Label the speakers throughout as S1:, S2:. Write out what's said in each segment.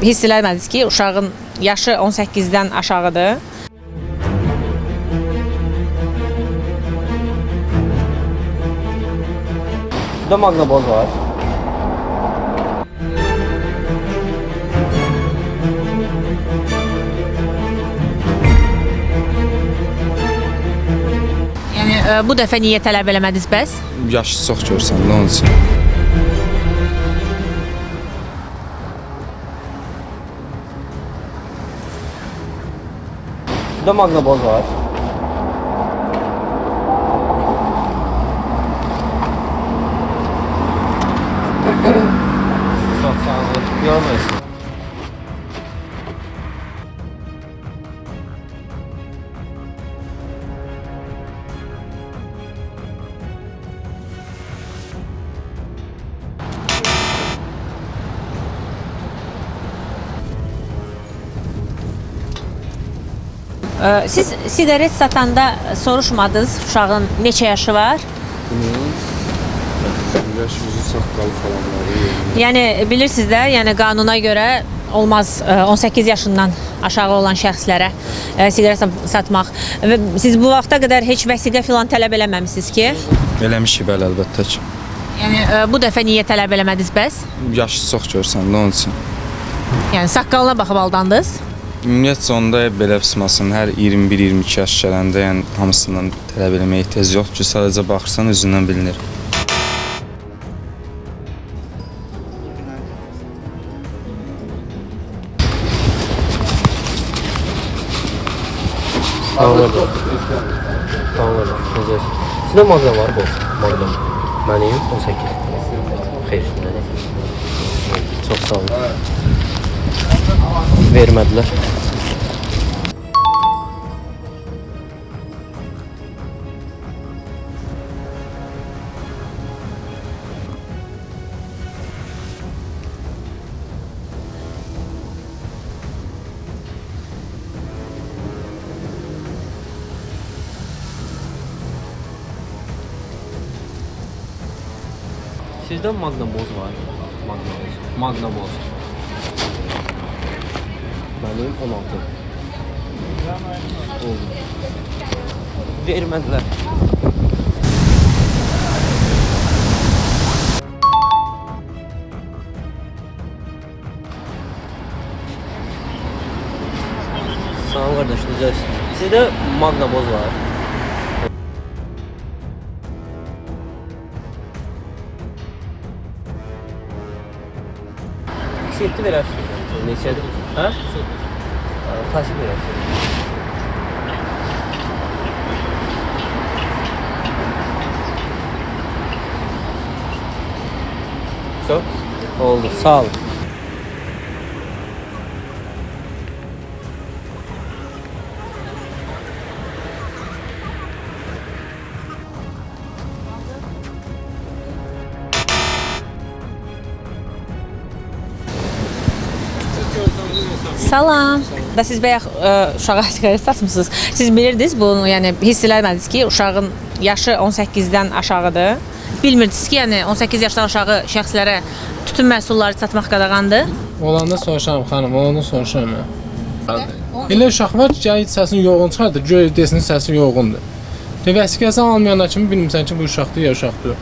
S1: hiss eləmədiniz ki, uşağın yaşı 18-dən aşağıdır.
S2: Burada Magnaboz var.
S1: Yəni bu dəfə niyə tələb eləmədiniz bəs?
S3: Yaşı çox görsən, nə olacaq?
S2: Burada Magnaboz var. Çok sağ olun. Yormayın.
S1: Siz siqaret satanda soruşmadınız uşağın neçə yaşı var?
S3: Yaşımızın saqqalı falan var.
S1: Yəni bilirsiniz də, yəni qanuna görə olmaz 18 yaşından aşağı olan şəxslərə siqaret satmaq. Və siz bu vaxta qədər heç vəsiqə filan tələb eləməmisiniz ki?
S3: Eləmişik bəli, əlbəttə ki.
S1: Yəni bu dəfə niyə tələb eləmədiniz bəs?
S3: Yaşı çox görsən, nə olacaq?
S1: Yəni saqqalına baxıb aldandınız?
S3: Ümumiyyətcə onda belə pısmasın, hər 21-22 yaş gələndə yəni hamısından tələb eləməyə ehtiyac yoxdur ki, sadəcə baxırsan özündən bilinir.
S2: Anladım. Anladım. Necəsiz? Sizdə Magna var bu? Magna. Mənim 18. Xeyr, üstündə. Çox sağ olun. Vermədilər. Sizdə Magnaboz var. Magnaboz. Mənim 16. Oldu. Vermədilər. Sağ ol qardaş, necəsiz? Sizdə Magnaboz var. Seti verərsiniz. Neçədir? Hə? Kaçı verərsiniz? Çok oldu. Sağ olun.
S1: Salam. Da siz bayaq uşağa siqaret satmısınız. Siz bilirdiniz bunu, yəni hiss eləmədiniz ki, uşağın yaşı 18-dən aşağıdır. Bilmirdiniz ki, yəni 18 yaşdan aşağı şəxslərə tütün məhsulları satmaq qadağandır.
S4: Olanda soruşaram xanım, onu soruşaram mən. Elə uşaq var ki, gəl səsini yoğun çıxardır, göy desinin səsi yoğundur. Vəsiqəsi almayana kimi bilmirsən ki, bu uşaqdır ya uşaqdır.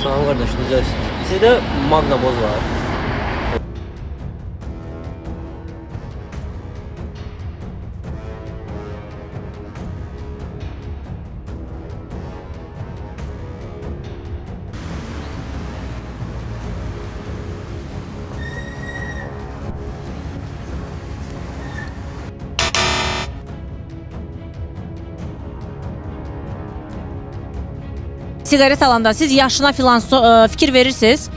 S2: Sağ ol qardaş, necəsiz? Sizdə Magnaboz var.
S1: Siqaret alanda siz yaşına filan fikir verirsiniz.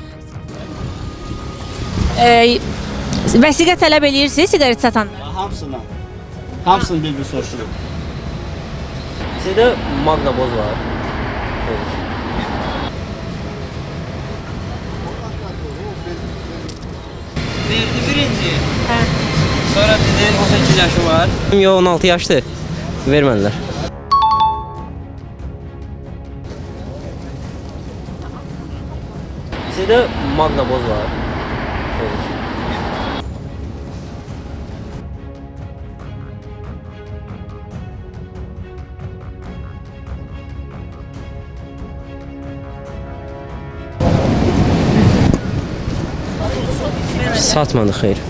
S1: Vəsiqə tələb eləyirsiniz siqaret satanda?
S5: Hamısından. Hamısını bir-bir soruşurum.
S2: Sizdə Magnaboz var. Verdi birinci. Sonra dedi 18 yaşı var. Yo 16 yaşdır. Vermədilər. Sizdə Magnaboz var. Satmadı xeyr.